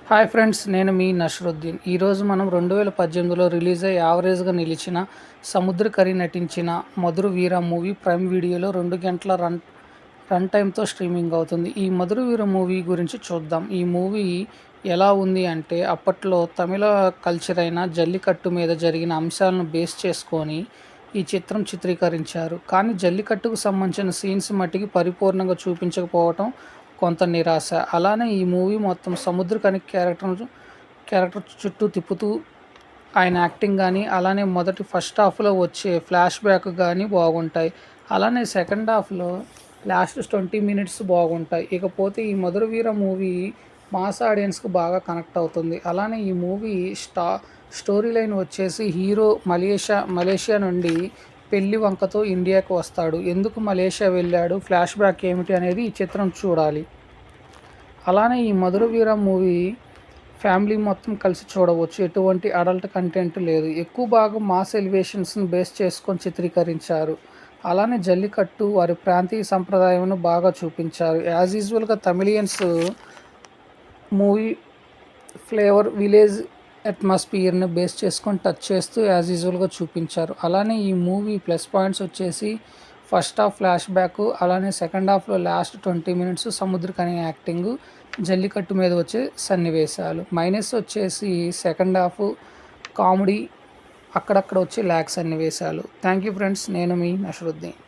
Hi friends, నేను మీ నషరుద్దీన్. ఈరోజు మనం 2018లో రిలీజ్ అయ్యి యావరేజ్గా నిలిచిన సముద్రకరి నటించిన మధుర వీర మూవీ ప్రైమ్ వీడియోలో 2 గంటల రన్ టైంతో స్ట్రీమింగ్ అవుతుంది. ఈ మధుర వీర మూవీ గురించి చూద్దాం. ఈ మూవీ ఎలా ఉంది అంటే, అప్పట్లో తమిళ కల్చర్ అయిన జల్లికట్టు మీద జరిగిన అంశాలను బేస్ చేసుకొని ఈ చిత్రం చిత్రీకరించారు. కానీ జల్లికట్టుకు సంబంధించిన సీన్స్ మట్టికి పరిపూర్ణంగా చూపించకపోవటం కొంత నిరాశ. అలానే ఈ మూవీ మొత్తం సముద్రకని క్యారెక్టర్ చుట్టూ తిప్పుతూ ఆయన యాక్టింగ్ కానీ, అలానే ఫస్ట్ హాఫ్లో వచ్చే ఫ్లాష్ బ్యాక్ కానీ బాగుంటాయి. అలానే సెకండ్ హాఫ్లో లాస్ట్ 20 మినిట్స్ బాగుంటాయి. ఇకపోతే ఈ మధుర వీర మూవీ మాస్ ఆడియన్స్కి బాగా కనెక్ట్ అవుతుంది. అలానే ఈ మూవీ స్టోరీ లైన్ వచ్చేసి హీరో మలేషియా నుండి పెళ్లి వంకతో ఇండియాకు వస్తాడు. ఎందుకు మలేషియా వెళ్ళాడు, ఫ్లాష్ బ్యాక్ ఏమిటి అనేది ఈ చిత్రం చూడాలి. అలానే ఈ మధుర వీర మూవీ ఫ్యామిలీ మొత్తం కలిసి చూడవచ్చు. ఎటువంటి అడల్ట్ కంటెంట్ లేదు. ఎక్కువ భాగం మాస్ ఎలివేషన్స్ని బేస్ చేసుకొని చిత్రీకరించారు. అలానే జల్లికట్టు వారి ప్రాంతీయ సంప్రదాయంను బాగా చూపించారు. యాజ్ యూజువల్గా తమిళియన్స్ మూవీ ఫ్లేవర్ విలేజ్ అట్మాస్ఫియర్ని బేస్ చేసుకొని టచ్ చేస్తూ యాజ్ యూజువల్గా చూపించారు. అలానే ఈ మూవీ ప్లస్ పాయింట్స్ వచ్చేసి ఫస్ట్ హాఫ్ ఫ్లాష్ బ్యాక్, అలానే సెకండ్ హాఫ్లో last 20 minutes Samuthirakani acting, Jallikattu మీద వచ్చే సన్నివేశాలు. మైనస్ వచ్చేసి సెకండ్ హాఫ్ కామెడీ, అక్కడక్కడ వచ్చే ల్యాగ్ సన్నివేశాలు. థ్యాంక్ యూ ఫ్రెండ్స్, నేను మీ నషరుద్దీన్.